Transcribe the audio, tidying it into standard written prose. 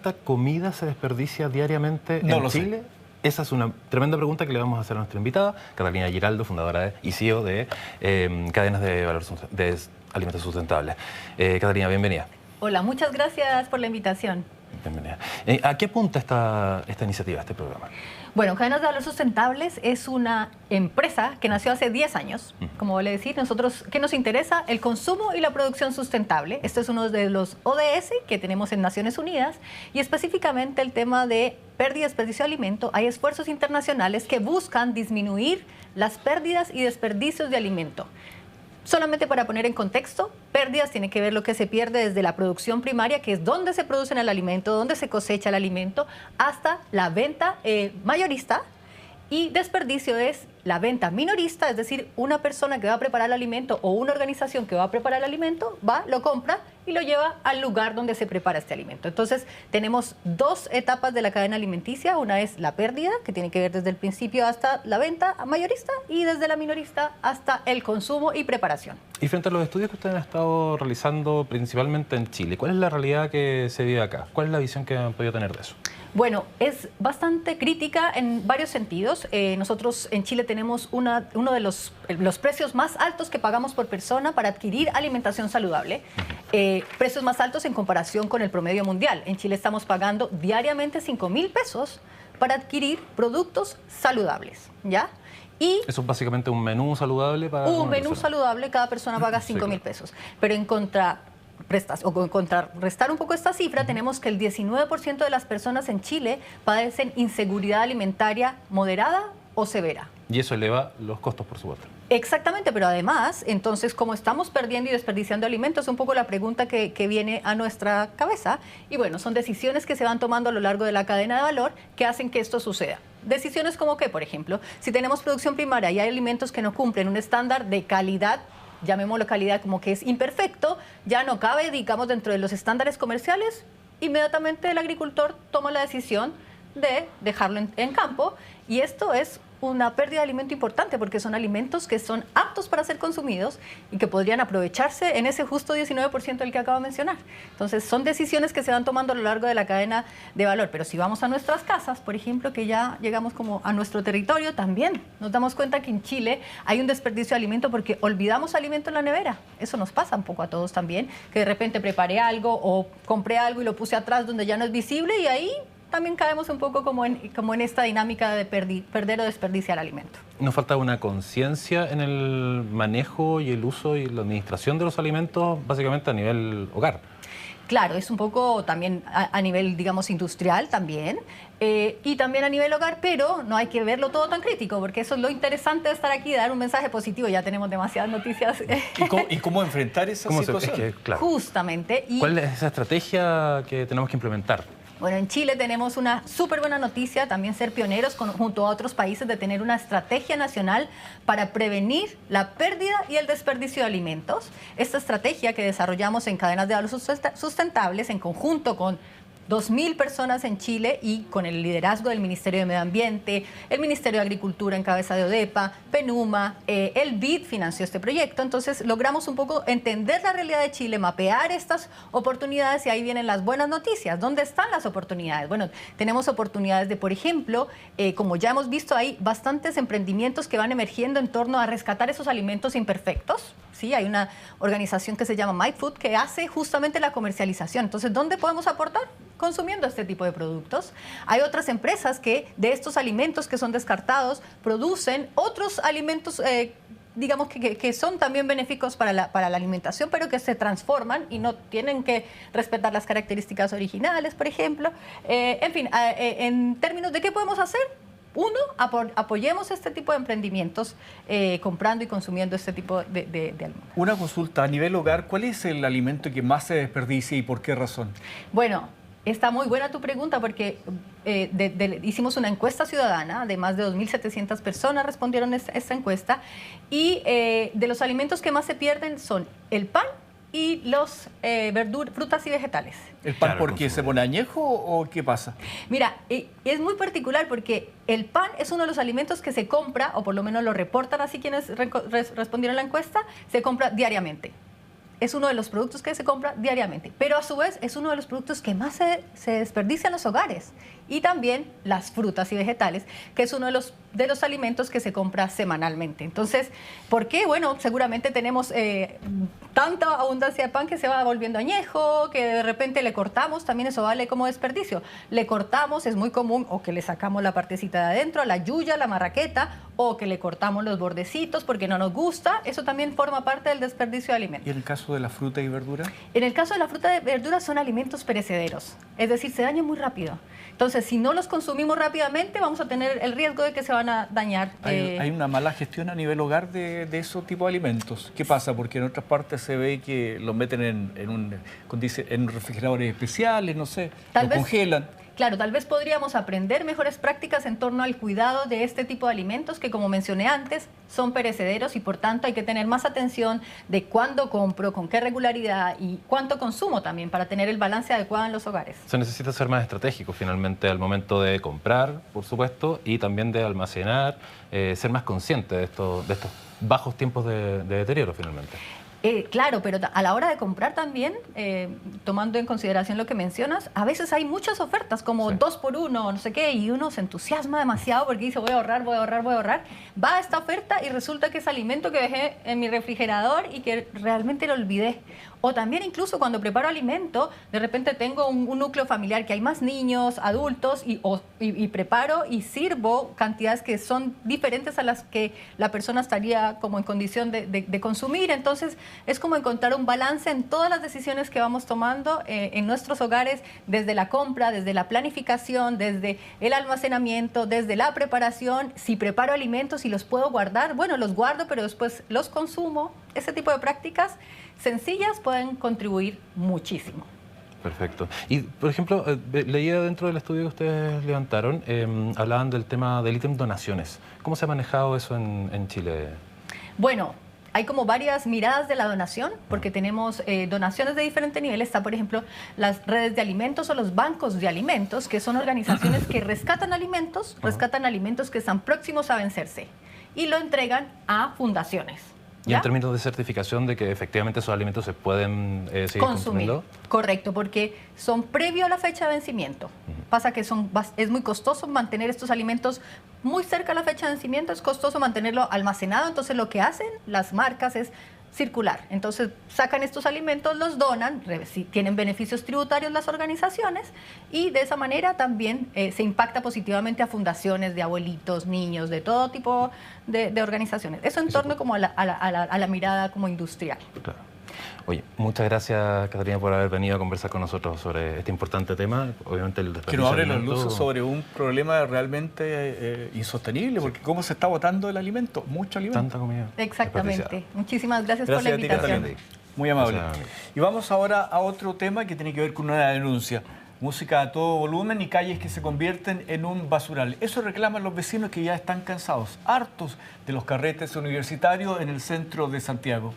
¿Cuánta comida se desperdicia diariamente No en lo sé. Chile? Esa es una tremenda pregunta que le vamos a hacer a nuestra invitada, Catalina Giraldo, fundadora y CEO de Cadenas de Valor de Alimentos Sustentables. Catalina, bienvenida. Hola, muchas gracias por la invitación. Bienvenida. ¿A qué apunta esta iniciativa, este programa? Bueno, Cadenas de Valor Sustentables es una empresa que nació hace 10 años. Como vale decir, nosotros, ¿qué nos interesa? El consumo y la producción sustentable. Esto es uno de los ODS que tenemos en Naciones Unidas y específicamente el tema de pérdida y desperdicio de alimento. Hay esfuerzos internacionales que buscan disminuir las pérdidas y desperdicios de alimento. Solamente para poner en contexto, pérdidas tiene que ver lo que se pierde desde la producción primaria, que es donde se produce el alimento, donde se cosecha el alimento, hasta la venta mayorista. Y desperdicio es la venta minorista, es decir, una persona que va a preparar el alimento o una organización que va a preparar el alimento, va, lo compra y lo lleva al lugar donde se prepara este alimento. Entonces, tenemos dos etapas de la cadena alimenticia. Una es la pérdida, que tiene que ver desde el principio hasta la venta mayorista, y desde la minorista hasta el consumo y preparación. Y frente a los estudios que ustedes han estado realizando principalmente en Chile, ¿cuál es la realidad que se vive acá? ¿Cuál es la visión que han podido tener de eso? Bueno, es bastante crítica en varios sentidos. Nosotros en Chile tenemos uno de los precios más altos que pagamos por persona para adquirir alimentación saludable. Precios más altos en comparación con el promedio mundial. En Chile estamos pagando diariamente 5.000 pesos para adquirir productos saludables, ¿ya? Y eso es básicamente un menú saludable para un menú saludable, cada persona paga 5.000 pesos. Pero en contrarrestar un poco esta cifra, tenemos que el 19% de las personas en Chile padecen inseguridad alimentaria moderada o severa. Y eso eleva los costos, por supuesto. Exactamente, pero además, entonces, como estamos perdiendo y desperdiciando alimentos, es un poco la pregunta que viene a nuestra cabeza. Y bueno, son decisiones que se van tomando a lo largo de la cadena de valor que hacen que esto suceda. Decisiones como que, por ejemplo, si tenemos producción primaria y hay alimentos que no cumplen un estándar de calidad, llamémoslo calidad como que es imperfecto, ya no cabe, digamos, dentro de los estándares comerciales, inmediatamente el agricultor toma la decisión de dejarlo en campo, y esto es una pérdida de alimento importante porque son alimentos que son aptos para ser consumidos y que podrían aprovecharse en ese justo 19% del que acabo de mencionar. Entonces, son decisiones que se van tomando a lo largo de la cadena de valor. Pero si vamos a nuestras casas, por ejemplo, que ya llegamos como a nuestro territorio, también nos damos cuenta que en Chile hay un desperdicio de alimento porque olvidamos alimento en la nevera. Eso nos pasa un poco a todos también, que de repente preparé algo o compré algo y lo puse atrás donde ya no es visible, y ahí también caemos un poco como en esta dinámica de perder o desperdiciar alimento. ¿Nos falta una conciencia en el manejo y el uso y la administración de los alimentos, básicamente a nivel hogar? Claro, es un poco también a nivel, digamos, industrial también, y también a nivel hogar, pero no hay que verlo todo tan crítico, porque eso es lo interesante de estar aquí, de dar un mensaje positivo. Ya tenemos demasiadas noticias. ¿Y cómo enfrentar esa situación? Claro. Justamente. ¿Cuál es esa estrategia que tenemos que implementar? Bueno, en Chile tenemos una súper buena noticia, también ser pioneros junto a otros países de tener una estrategia nacional para prevenir la pérdida y el desperdicio de alimentos. Esta estrategia que desarrollamos en Cadenas de Valor Sustentables en conjunto con 2.000 personas en Chile y con el liderazgo del Ministerio de Medio Ambiente, el Ministerio de Agricultura en cabeza de ODEPA, PENUMA, el BID financió este proyecto. Entonces logramos un poco entender la realidad de Chile, mapear estas oportunidades, y ahí vienen las buenas noticias. ¿Dónde están las oportunidades? Bueno, tenemos oportunidades de, por ejemplo, como ya hemos visto, hay bastantes emprendimientos que van emergiendo en torno a rescatar esos alimentos imperfectos. Sí, hay una organización que se llama MyFood que hace justamente la comercialización. Entonces, ¿dónde podemos aportar? Consumiendo este tipo de productos. Hay otras empresas que de estos alimentos que son descartados producen otros alimentos, digamos que son también benéficos para la alimentación, pero que se transforman y no tienen que respetar las características originales, por ejemplo. En fin, en términos de qué podemos hacer. Uno, apoyemos este tipo de emprendimientos comprando y consumiendo este tipo de alimentos. Una consulta, a nivel hogar, ¿cuál es el alimento que más se desperdicia y por qué razón? Bueno, está muy buena tu pregunta porque hicimos una encuesta ciudadana de más de 2.700 personas, respondieron esta encuesta, y de los alimentos que más se pierden son el pan y los frutas y vegetales. ¿El pan porque se pone añejo o qué pasa? Mira, es muy particular porque el pan es uno de los alimentos que se compra, o por lo menos lo reportan así quienes respondieron la encuesta, se compra diariamente. es uno de los productos que se compra diariamente, pero a su vez es uno de los productos que más se desperdicia en los hogares. Y también las frutas y vegetales, que es uno de los alimentos que se compra semanalmente. Entonces, ¿por qué? Bueno, seguramente tenemos tanta abundancia de pan que se va volviendo añejo, que de repente le cortamos, también eso vale como desperdicio. Le cortamos, es muy común, o que le sacamos la partecita de adentro, la yuya, la marraqueta, o que le cortamos los bordecitos porque no nos gusta. Eso también forma parte del desperdicio de alimentos. ¿Y en el caso de la fruta y verdura? En el caso de la fruta y verdura son alimentos perecederos, es decir, se dañan muy rápido. Entonces, si no los consumimos rápidamente, vamos a tener el riesgo de que se van a dañar. Hay una mala gestión a nivel hogar de esos tipos de alimentos. ¿Qué pasa? Porque en otras partes se ve que los meten en refrigeradores especiales, no sé, los congelan. Claro, tal vez podríamos aprender mejores prácticas en torno al cuidado de este tipo de alimentos que, como mencioné antes, son perecederos y por tanto hay que tener más atención de cuándo compro, con qué regularidad y cuánto consumo también para tener el balance adecuado en los hogares. Se necesita ser más estratégico finalmente al momento de comprar, por supuesto, y también de almacenar, ser más consciente de estos bajos tiempos de deterioro finalmente. Claro, pero a la hora de comprar también, tomando en consideración lo que mencionas, a veces hay muchas ofertas como 2 por 1, no sé qué, y uno se entusiasma demasiado porque dice voy a ahorrar, voy a ahorrar, voy a ahorrar. Va a esta oferta y resulta que es alimento que dejé en mi refrigerador y que realmente lo olvidé. O también incluso cuando preparo alimento, de repente tengo un núcleo familiar que hay más niños, adultos, y preparo y sirvo cantidades que son diferentes a las que la persona estaría como en condición de consumir. Entonces, es como encontrar un balance en todas las decisiones que vamos tomando en nuestros hogares, desde la compra, desde la planificación, desde el almacenamiento, desde la preparación. Si preparo alimentos y los puedo guardar, bueno, los guardo, pero después los consumo. Ese tipo de prácticas sencillas pueden contribuir muchísimo. Perfecto. Y, por ejemplo, leía dentro del estudio que ustedes levantaron, hablaban del tema del ítem donaciones. ¿Cómo se ha manejado eso en Chile? Bueno, hay como varias miradas de la donación, porque tenemos donaciones de diferentes niveles. Está, por ejemplo, las redes de alimentos o los bancos de alimentos, que son organizaciones que rescatan alimentos que están próximos a vencerse y lo entregan a fundaciones. ¿Y en términos de certificación de que efectivamente esos alimentos se pueden seguir consumiendo? Correcto, porque son previo a la fecha de vencimiento. Pasa que es muy costoso mantener estos alimentos muy cerca a la fecha de vencimiento, es costoso mantenerlo almacenado, entonces lo que hacen las marcas es circular. Entonces sacan estos alimentos, los donan, tienen beneficios tributarios las organizaciones y de esa manera también se impacta positivamente a fundaciones de abuelitos, niños, de todo tipo de organizaciones. Eso en torno como a la mirada como industrial. Claro. Oye, muchas gracias, Catarina, por haber venido a conversar con nosotros sobre este importante tema. Obviamente el desperdicio que nos abre de la alimentos luz sobre un problema realmente insostenible, porque cómo se está botando el alimento, mucho alimento. Tanta comida. Exactamente. Muchísimas gracias por la invitación. Muy amable. Gracias. Y vamos ahora a otro tema que tiene que ver con una denuncia. Música a todo volumen y calles que se convierten en un basural. Eso reclaman los vecinos que ya están cansados, hartos de los carretes universitarios en el centro de Santiago.